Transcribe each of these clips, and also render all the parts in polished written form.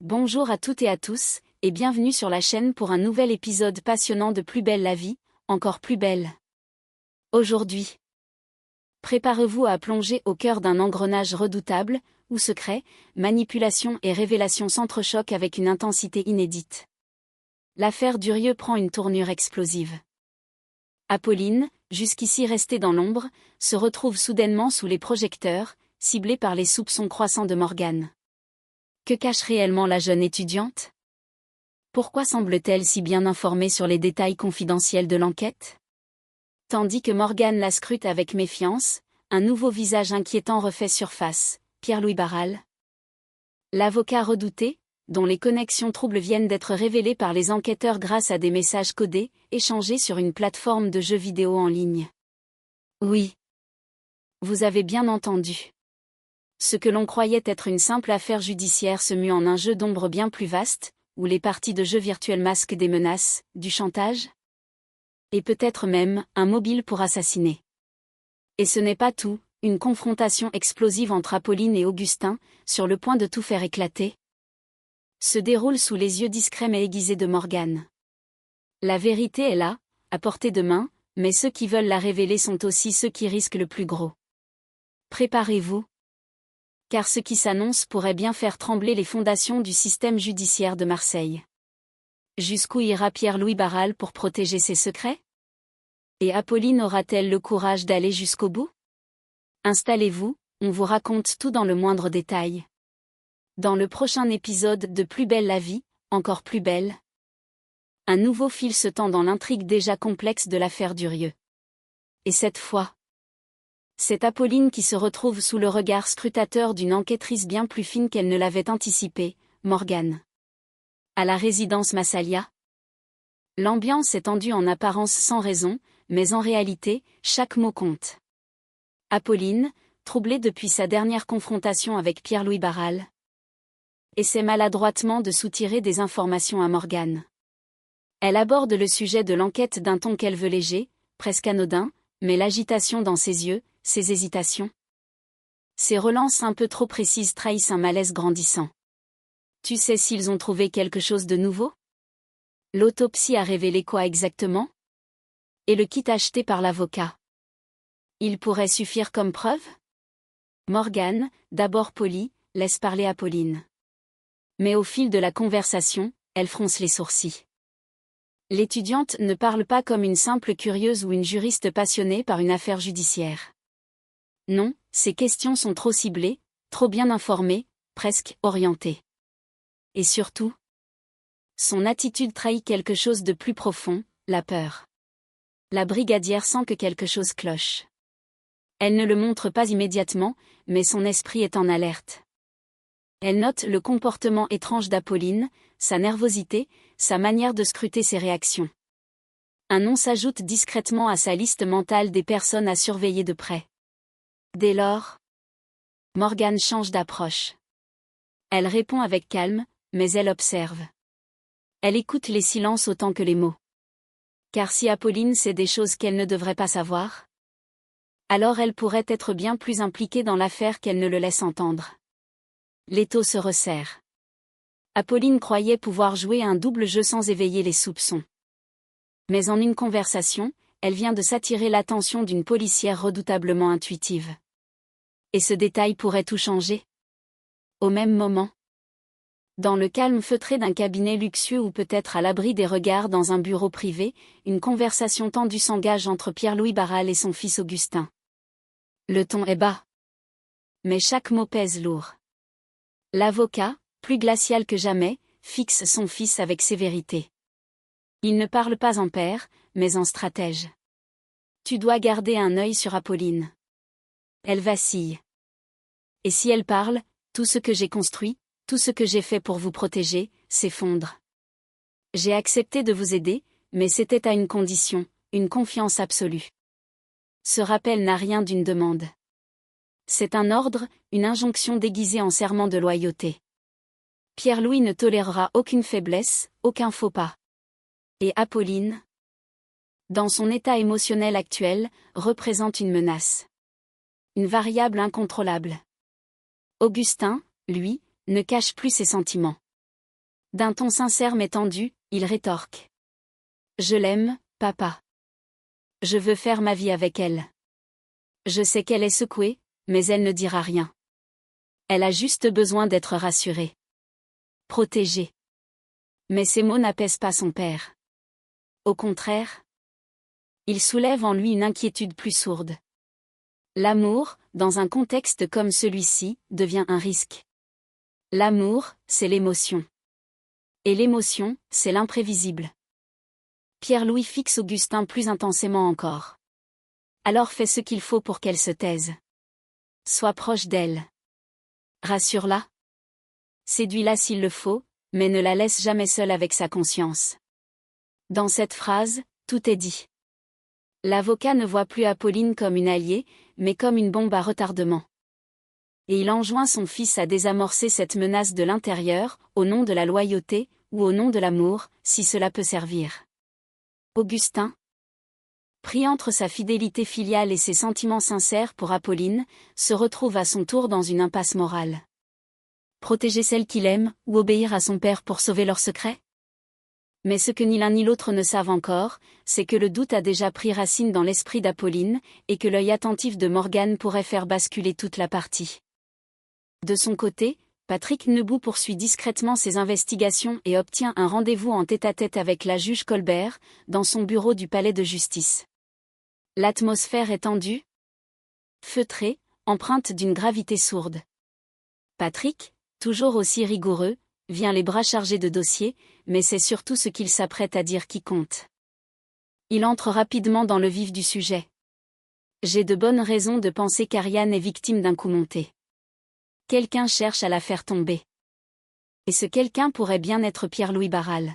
Bonjour à toutes et à tous, et bienvenue sur la chaîne pour un nouvel épisode passionnant de Plus belle la vie, encore plus belle. Aujourd'hui, préparez-vous à plonger au cœur d'un engrenage redoutable, où secrets, manipulations et révélations s'entrechoquent avec une intensité inédite. L'affaire Durieux prend une tournure explosive. Apolline, jusqu'ici restée dans l'ombre, se retrouve soudainement sous les projecteurs, ciblée par les soupçons croissants de Morgane. Que cache réellement la jeune étudiante? Pourquoi semble-t-elle si bien informée sur les détails confidentiels de l'enquête? Tandis que Morgane la scrute avec méfiance, un nouveau visage inquiétant refait surface, Pierre-Louis Barral. L'avocat redouté, dont les connexions troubles viennent d'être révélées par les enquêteurs grâce à des messages codés, échangés sur une plateforme de jeux vidéo en ligne. Oui. Vous avez bien entendu. Ce que l'on croyait être une simple affaire judiciaire se mue en un jeu d'ombre bien plus vaste, où les parties de jeux virtuels masquent des menaces, du chantage, et peut-être même un mobile pour assassiner. Et ce n'est pas tout, une confrontation explosive entre Apolline et Augustin, sur le point de tout faire éclater, se déroule sous les yeux discrets mais aiguisés de Morgane. La vérité est là, à portée de main, mais ceux qui veulent la révéler sont aussi ceux qui risquent le plus gros. Préparez-vous. Car ce qui s'annonce pourrait bien faire trembler les fondations du système judiciaire de Marseille. Jusqu'où ira Pierre-Louis Barral pour protéger ses secrets? Et Apolline aura-t-elle le courage d'aller jusqu'au bout? Installez-vous, on vous raconte tout dans le moindre détail. Dans le prochain épisode de Plus belle la vie, encore plus belle, un nouveau fil se tend dans l'intrigue déjà complexe de l'affaire Durieux. Et cette fois, c'est Apolline qui se retrouve sous le regard scrutateur d'une enquêtrice bien plus fine qu'elle ne l'avait anticipé, Morgane. À la résidence Massalia, l'ambiance est tendue en apparence sans raison, mais en réalité, chaque mot compte. Apolline, troublée depuis sa dernière confrontation avec Pierre-Louis Barral, essaie maladroitement de soutirer des informations à Morgane. Elle aborde le sujet de l'enquête d'un ton qu'elle veut léger, presque anodin, mais l'agitation dans ses yeux, ses hésitations, ses relances un peu trop précises trahissent un malaise grandissant. Tu sais s'ils ont trouvé quelque chose de nouveau? L'autopsie a révélé quoi exactement? Et le kit acheté par l'avocat? Il pourrait suffire comme preuve? Morgane, d'abord polie, laisse parler Apolline. Mais au fil de la conversation, elle fronce les sourcils. L'étudiante ne parle pas comme une simple curieuse ou une juriste passionnée par une affaire judiciaire. Non, ses questions sont trop ciblées, trop bien informées, presque orientées. Et surtout, son attitude trahit quelque chose de plus profond, la peur. La brigadière sent que quelque chose cloche. Elle ne le montre pas immédiatement, mais son esprit est en alerte. Elle note le comportement étrange d'Apolline, sa nervosité, sa manière de scruter ses réactions. Un nom s'ajoute discrètement à sa liste mentale des personnes à surveiller de près. Dès lors, Morgane change d'approche. Elle répond avec calme, mais elle observe. Elle écoute les silences autant que les mots. Car si Apolline sait des choses qu'elle ne devrait pas savoir, alors elle pourrait être bien plus impliquée dans l'affaire qu'elle ne le laisse entendre. L'étau se resserre. Apolline croyait pouvoir jouer un double jeu sans éveiller les soupçons. Mais en une conversation, elle vient de s'attirer l'attention d'une policière redoutablement intuitive. Et ce détail pourrait tout changer. Au même moment, dans le calme feutré d'un cabinet luxueux ou peut-être à l'abri des regards dans un bureau privé, une conversation tendue s'engage entre Pierre-Louis Barral et son fils Augustin. Le ton est bas, mais chaque mot pèse lourd. L'avocat, plus glacial que jamais, fixe son fils avec sévérité. Il ne parle pas en père, mais en stratège. Tu dois garder un œil sur Apolline. Elle vacille. Et si elle parle, tout ce que j'ai construit, tout ce que j'ai fait pour vous protéger, s'effondre. J'ai accepté de vous aider, mais c'était à une condition, une confiance absolue. Ce rappel n'a rien d'une demande. C'est un ordre, une injonction déguisée en serment de loyauté. Pierre-Louis ne tolérera aucune faiblesse, aucun faux pas. Et Apolline, dans son état émotionnel actuel, représente une menace. Une variable incontrôlable. Augustin, lui, ne cache plus ses sentiments. D'un ton sincère mais tendu, il rétorque. Je l'aime, papa. Je veux faire ma vie avec elle. Je sais qu'elle est secouée, mais elle ne dira rien. Elle a juste besoin d'être rassurée. Protégée. Mais ces mots n'apaisent pas son père. Au contraire, ils soulèvent en lui une inquiétude plus sourde. L'amour, dans un contexte comme celui-ci, devient un risque. L'amour, c'est l'émotion. Et l'émotion, c'est l'imprévisible. Pierre-Louis fixe Augustin plus intensément encore. Alors fais ce qu'il faut pour qu'elle se taise. Sois proche d'elle. Rassure-la. Séduis-la s'il le faut, mais ne la laisse jamais seule avec sa conscience. Dans cette phrase, tout est dit. L'avocat ne voit plus Apolline comme une alliée, mais comme une bombe à retardement. Et il enjoint son fils à désamorcer cette menace de l'intérieur, au nom de la loyauté, ou au nom de l'amour, si cela peut servir. Augustin, pris entre sa fidélité filiale et ses sentiments sincères pour Apolline, se retrouve à son tour dans une impasse morale. Protéger celle qu'il aime, ou obéir à son père pour sauver leur secret ? Mais ce que ni l'un ni l'autre ne savent encore, c'est que le doute a déjà pris racine dans l'esprit d'Apolline, et que l'œil attentif de Morgane pourrait faire basculer toute la partie. De son côté, Patrick Nebout poursuit discrètement ses investigations et obtient un rendez-vous en tête-à-tête avec la juge Colbert, dans son bureau du palais de justice. L'atmosphère est tendue, feutrée, empreinte d'une gravité sourde. Patrick, toujours aussi rigoureux, vient les bras chargés de dossiers, mais c'est surtout ce qu'il s'apprête à dire qui compte. Il entre rapidement dans le vif du sujet. J'ai de bonnes raisons de penser qu'Ariane est victime d'un coup monté. Quelqu'un cherche à la faire tomber. Et ce quelqu'un pourrait bien être Pierre-Louis Barral.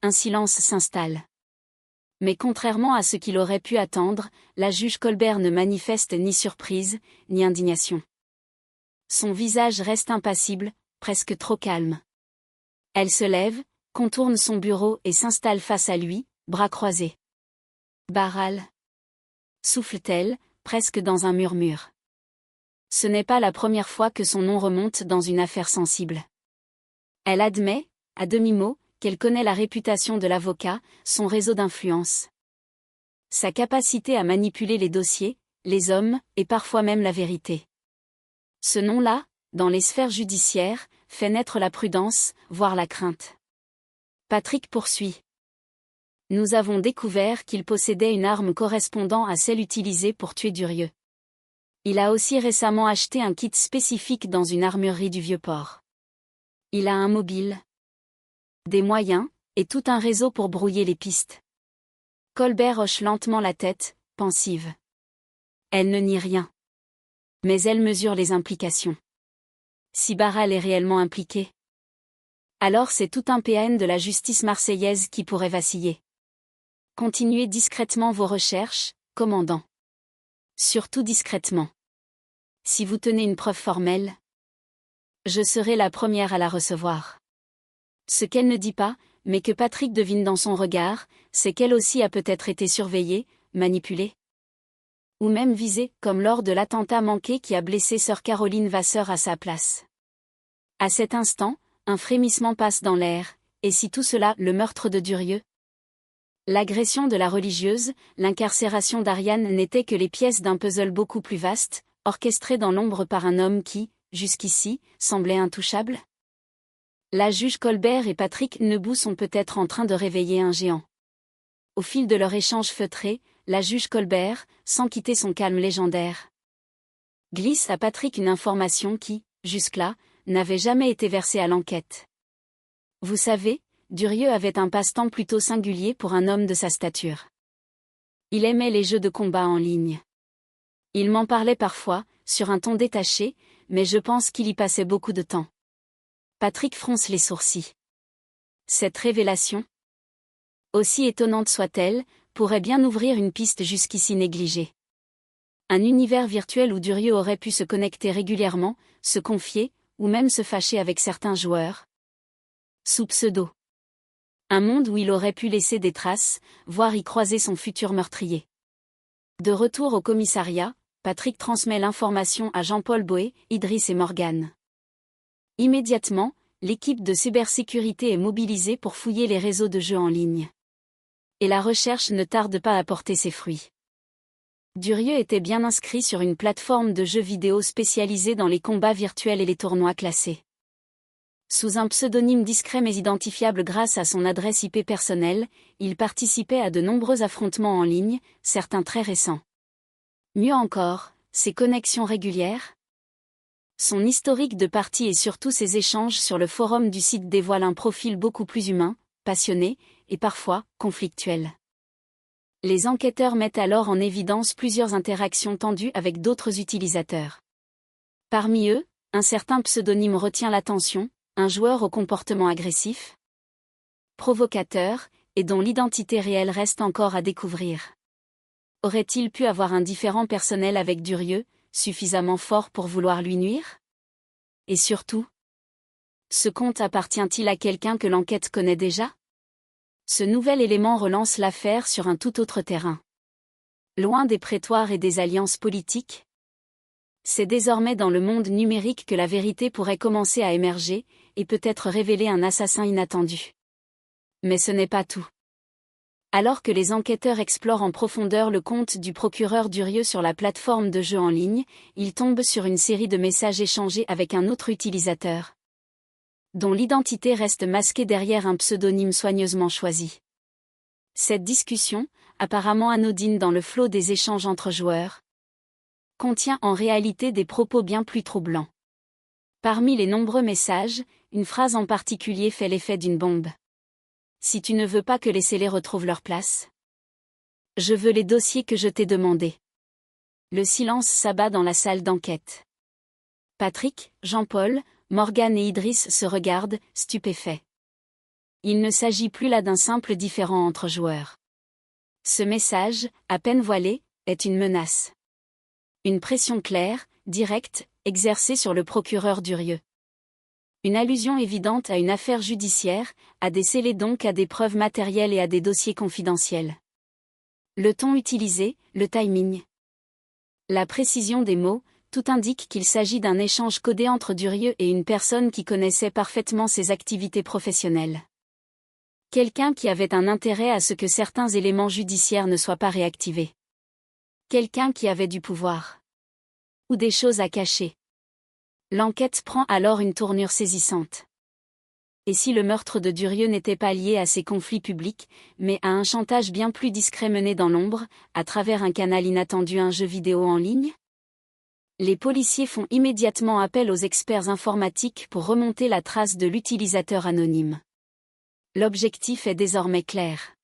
Un silence s'installe. Mais contrairement à ce qu'il aurait pu attendre, la juge Colbert ne manifeste ni surprise, ni indignation. Son visage reste impassible, presque trop calme. Elle se lève, contourne son bureau et s'installe face à lui, bras croisés. Barral, souffle-t-elle, presque dans un murmure. Ce n'est pas la première fois que son nom remonte dans une affaire sensible. Elle admet, à demi-mot, qu'elle connaît la réputation de l'avocat, son réseau d'influence. Sa capacité à manipuler les dossiers, les hommes, et parfois même la vérité. Ce nom-là, dans les sphères judiciaires, fait naître la prudence, voire la crainte. Patrick poursuit. Nous avons découvert qu'il possédait une arme correspondant à celle utilisée pour tuer Durieux. Il a aussi récemment acheté un kit spécifique dans une armurerie du Vieux-Port. Il a un mobile, des moyens, et tout un réseau pour brouiller les pistes. Colbert hoche lentement la tête, pensive. Elle ne nie rien. Mais elle mesure les implications. Si Barral est réellement impliqué, alors c'est tout un PN de la justice marseillaise qui pourrait vaciller. Continuez discrètement vos recherches, commandant. Surtout discrètement. Si vous tenez une preuve formelle, je serai la première à la recevoir. Ce qu'elle ne dit pas, mais que Patrick devine dans son regard, c'est qu'elle aussi a peut-être été surveillée, manipulée. Ou même visée, comme lors de l'attentat manqué qui a blessé sœur Caroline Vasseur à sa place. À cet instant, un frémissement passe dans l'air, et si tout cela, le meurtre de Durieux ? L'agression de la religieuse, l'incarcération d'Ariane n'étaient que les pièces d'un puzzle beaucoup plus vaste, orchestré dans l'ombre par un homme qui, jusqu'ici, semblait intouchable ? La juge Colbert et Patrick Nebout sont peut-être en train de réveiller un géant. Au fil de leur échange feutré, la juge Colbert, sans quitter son calme légendaire, glisse à Patrick une information qui, jusque-là, n'avait jamais été versée à l'enquête. Vous savez, Durieux avait un passe-temps plutôt singulier pour un homme de sa stature. Il aimait les jeux de combat en ligne. Il m'en parlait parfois, sur un ton détaché, mais je pense qu'il y passait beaucoup de temps. Patrick fronce les sourcils. Cette révélation, aussi étonnante soit-elle, pourrait bien ouvrir une piste jusqu'ici négligée. Un univers virtuel où Durieux aurait pu se connecter régulièrement, se confier, ou même se fâcher avec certains joueurs. Sous pseudo. Un monde où il aurait pu laisser des traces, voire y croiser son futur meurtrier. De retour au commissariat, Patrick transmet l'information à Jean-Paul Boé, Idriss et Morgane. Immédiatement, l'équipe de cybersécurité est mobilisée pour fouiller les réseaux de jeux en ligne. Et la recherche ne tarde pas à porter ses fruits. Durieux était bien inscrit sur une plateforme de jeux vidéo spécialisée dans les combats virtuels et les tournois classés. Sous un pseudonyme discret mais identifiable grâce à son adresse IP personnelle, il participait à de nombreux affrontements en ligne, certains très récents. Mieux encore, ses connexions régulières, son historique de parties et surtout ses échanges sur le forum du site dévoilent un profil beaucoup plus humain, passionné, et parfois, conflictuel. Les enquêteurs mettent alors en évidence plusieurs interactions tendues avec d'autres utilisateurs. Parmi eux, un certain pseudonyme retient l'attention, un joueur au comportement agressif, provocateur, et dont l'identité réelle reste encore à découvrir. Aurait-il pu avoir un différend personnel avec Durieux, suffisamment fort pour vouloir lui nuire? Et surtout, ce compte appartient-il à quelqu'un que l'enquête connaît déjà? Ce nouvel élément relance l'affaire sur un tout autre terrain. Loin des prétoires et des alliances politiques, c'est désormais dans le monde numérique que la vérité pourrait commencer à émerger, et peut-être révéler un assassin inattendu. Mais ce n'est pas tout. Alors que les enquêteurs explorent en profondeur le compte du procureur Durieux sur la plateforme de jeux en ligne, ils tombent sur une série de messages échangés avec un autre utilisateur, dont l'identité reste masquée derrière un pseudonyme soigneusement choisi. Cette discussion, apparemment anodine dans le flot des échanges entre joueurs, contient en réalité des propos bien plus troublants. Parmi les nombreux messages, une phrase en particulier fait l'effet d'une bombe. Si tu ne veux pas que les scellés retrouvent leur place, je veux les dossiers que je t'ai demandés. Le silence s'abat dans la salle d'enquête. Patrick, Jean-Paul, Morgane et Idriss se regardent, stupéfaits. Il ne s'agit plus là d'un simple différend entre joueurs. Ce message, à peine voilé, est une menace. Une pression claire, directe, exercée sur le procureur Durieux. Une allusion évidente à une affaire judiciaire, à des scellés donc à des preuves matérielles et à des dossiers confidentiels. Le ton utilisé, le timing, la précision des mots, tout indique qu'il s'agit d'un échange codé entre Durieux et une personne qui connaissait parfaitement ses activités professionnelles. Quelqu'un qui avait un intérêt à ce que certains éléments judiciaires ne soient pas réactivés. Quelqu'un qui avait du pouvoir. Ou des choses à cacher. L'enquête prend alors une tournure saisissante. Et si le meurtre de Durieux n'était pas lié à ces conflits publics, mais à un chantage bien plus discret mené dans l'ombre, à travers un canal inattendu, un jeu vidéo en ligne? Les policiers font immédiatement appel aux experts informatiques pour remonter la trace de l'utilisateur anonyme. L'objectif est désormais clair.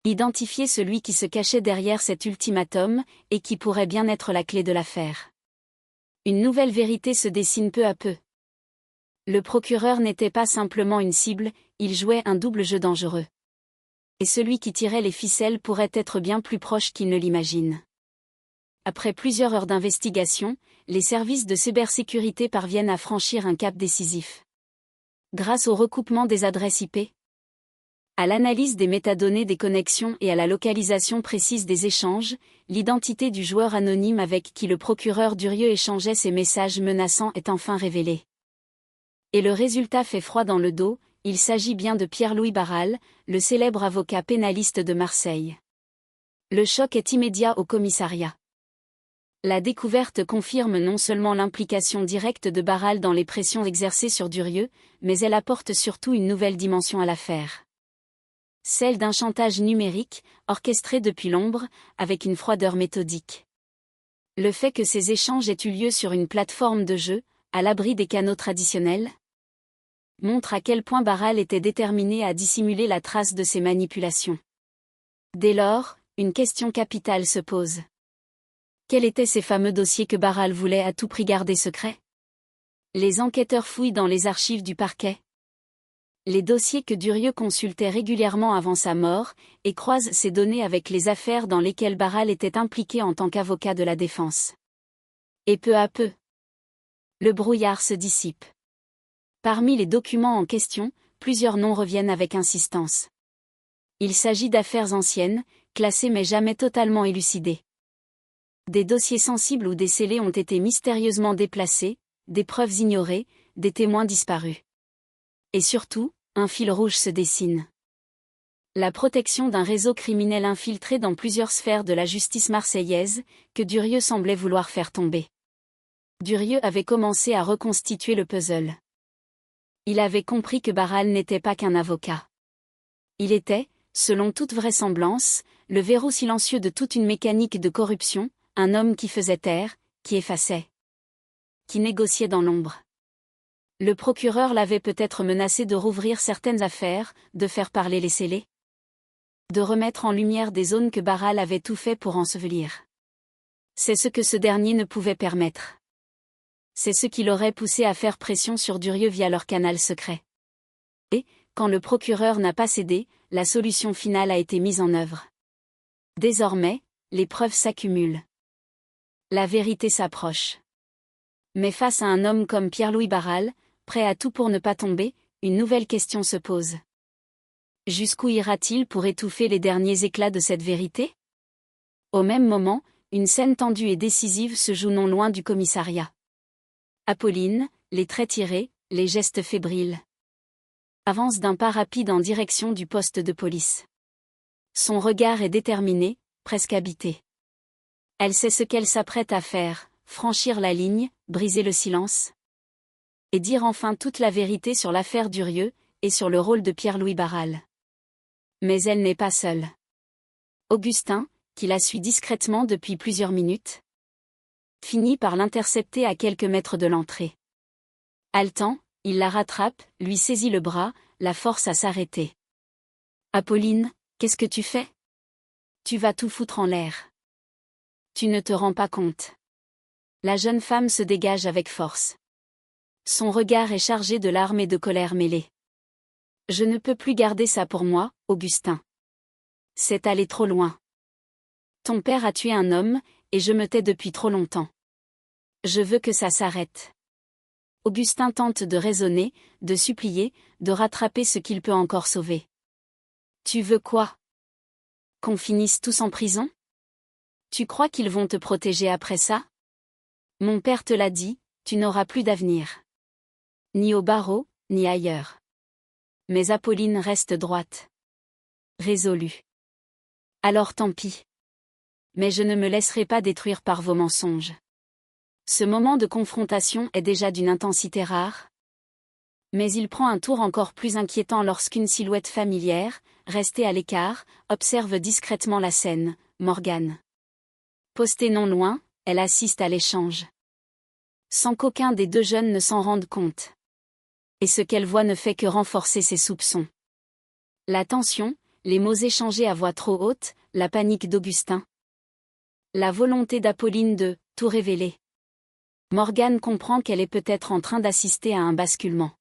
Identifier celui qui se cachait derrière cet ultimatum, et qui pourrait bien être la clé de l'affaire. Une nouvelle vérité se dessine peu à peu. Le procureur n'était pas simplement une cible, il jouait un double jeu dangereux. Et celui qui tirait les ficelles pourrait être bien plus proche qu'il ne l'imagine. Après plusieurs heures d'investigation, les services de cybersécurité parviennent à franchir un cap décisif. Grâce au recoupement des adresses IP, à l'analyse des métadonnées des connexions et à la localisation précise des échanges, l'identité du joueur anonyme avec qui le procureur Durieux échangeait ces messages menaçants est enfin révélée. Et le résultat fait froid dans le dos, il s'agit bien de Pierre-Louis Barral, le célèbre avocat pénaliste de Marseille. Le choc est immédiat au commissariat. La découverte confirme non seulement l'implication directe de Barral dans les pressions exercées sur Durieux, mais elle apporte surtout une nouvelle dimension à l'affaire. Celle d'un chantage numérique, orchestré depuis l'ombre, avec une froideur méthodique. Le fait que ces échanges aient eu lieu sur une plateforme de jeu, à l'abri des canaux traditionnels, montre à quel point Barral était déterminé à dissimuler la trace de ses manipulations. Dès lors, une question capitale se pose. Quels étaient ces fameux dossiers que Barral voulait à tout prix garder secrets? Les enquêteurs fouillent dans les archives du parquet. Les dossiers que Durieux consultait régulièrement avant sa mort, et croisent ces données avec les affaires dans lesquelles Barral était impliqué en tant qu'avocat de la défense. Et peu à peu, le brouillard se dissipe. Parmi les documents en question, plusieurs noms reviennent avec insistance. Il s'agit d'affaires anciennes, classées mais jamais totalement élucidées. Des dossiers sensibles ou des scellés ont été mystérieusement déplacés, des preuves ignorées, des témoins disparus. Et surtout, un fil rouge se dessine. La protection d'un réseau criminel infiltré dans plusieurs sphères de la justice marseillaise, que Durieux semblait vouloir faire tomber. Durieux avait commencé à reconstituer le puzzle. Il avait compris que Barral n'était pas qu'un avocat. Il était, selon toute vraisemblance, le verrou silencieux de toute une mécanique de corruption, un homme qui faisait taire, qui effaçait, qui négociait dans l'ombre. Le procureur l'avait peut-être menacé de rouvrir certaines affaires, de faire parler les scellés, de remettre en lumière des zones que Barral avait tout fait pour ensevelir. C'est ce que ce dernier ne pouvait permettre. C'est ce qui l'aurait poussé à faire pression sur Durieux via leur canal secret. Et, quand le procureur n'a pas cédé, la solution finale a été mise en œuvre. Désormais, les preuves s'accumulent. La vérité s'approche. Mais face à un homme comme Pierre-Louis Barral, prêt à tout pour ne pas tomber, une nouvelle question se pose. Jusqu'où ira-t-il pour étouffer les derniers éclats de cette vérité? Au même moment, une scène tendue et décisive se joue non loin du commissariat. Apolline, les traits tirés, les gestes fébriles, avance d'un pas rapide en direction du poste de police. Son regard est déterminé, presque habité. Elle sait ce qu'elle s'apprête à faire, franchir la ligne, briser le silence, et dire enfin toute la vérité sur l'affaire Durieux, et sur le rôle de Pierre-Louis Barral. Mais elle n'est pas seule. Augustin, qui la suit discrètement depuis plusieurs minutes, finit par l'intercepter à quelques mètres de l'entrée. Haletant, il la rattrape, lui saisit le bras, la force à s'arrêter. « Apolline, qu'est-ce que tu fais? Tu vas tout foutre en l'air. Tu ne te rends pas compte. » La jeune femme se dégage avec force. Son regard est chargé de larmes et de colère mêlées. « Je ne peux plus garder ça pour moi, Augustin. C'est allé trop loin. Ton père a tué un homme, et je me tais depuis trop longtemps. Je veux que ça s'arrête. » Augustin tente de raisonner, de supplier, de rattraper ce qu'il peut encore sauver. « Tu veux quoi? Qu'on finisse tous en prison? Tu crois qu'ils vont te protéger après ça? Mon père te l'a dit, tu n'auras plus d'avenir. Ni au barreau, ni ailleurs. » Mais Apolline reste droite. Résolue. « Alors tant pis. Mais je ne me laisserai pas détruire par vos mensonges. » Ce moment de confrontation est déjà d'une intensité rare. Mais il prend un tour encore plus inquiétant lorsqu'une silhouette familière, restée à l'écart, observe discrètement la scène, Morgane. Postée non loin, elle assiste à l'échange. Sans qu'aucun des deux jeunes ne s'en rende compte. Et ce qu'elle voit ne fait que renforcer ses soupçons. La tension, les mots échangés à voix trop haute, la panique d'Augustin. La volonté d'Apolline de tout révéler. Morgane comprend qu'elle est peut-être en train d'assister à un basculement.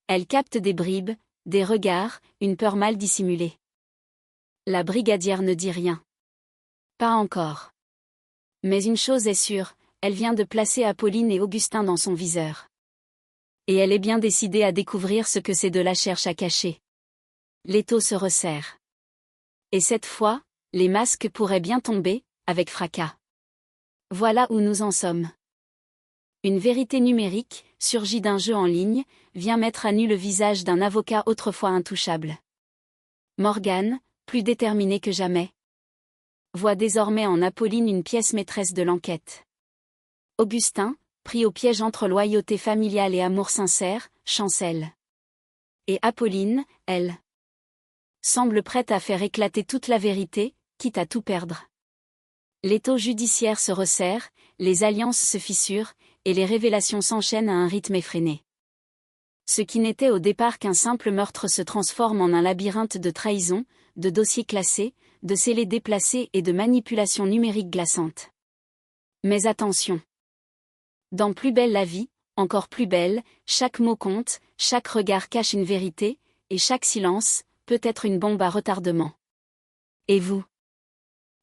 Elle capte des bribes, des regards, une peur mal dissimulée. La brigadière ne dit rien. Pas encore. Mais une chose est sûre, elle vient de placer Apolline et Augustin dans son viseur. Et elle est bien décidée à découvrir ce que ces deux-là cherchent à cacher. L'étau se resserre. Et cette fois, les masques pourraient bien tomber, avec fracas. Voilà où nous en sommes. Une vérité numérique, surgie d'un jeu en ligne, vient mettre à nu le visage d'un avocat autrefois intouchable. Morgane, plus déterminée que jamais, voit désormais en Apolline une pièce maîtresse de l'enquête. Augustin, pris au piège entre loyauté familiale et amour sincère, chancelle. Et Apolline, elle, semble prête à faire éclater toute la vérité, quitte à tout perdre. L'étau judiciaire se resserre, les alliances se fissurent, et les révélations s'enchaînent à un rythme effréné. Ce qui n'était au départ qu'un simple meurtre se transforme en un labyrinthe de trahisons, de dossiers classés, de scellés déplacés et de manipulations numériques glaçantes. Mais attention! Dans Plus belle la vie, encore plus belle, chaque mot compte, chaque regard cache une vérité, et chaque silence, peut être une bombe à retardement. Et vous?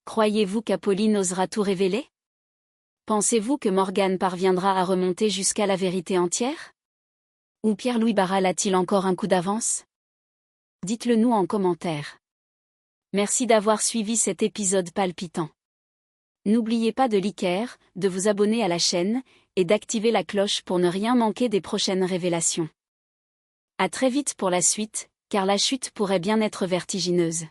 Croyez-vous qu'Apolline osera tout révéler? Pensez-vous que Morgane parviendra à remonter jusqu'à la vérité entière? Ou Pierre-Louis Barral a-t-il encore un coup d'avance? Dites-le nous en commentaire. Merci d'avoir suivi cet épisode palpitant. N'oubliez pas de liker, de vous abonner à la chaîne, et d'activer la cloche pour ne rien manquer des prochaines révélations. À très vite pour la suite, car la chute pourrait bien être vertigineuse.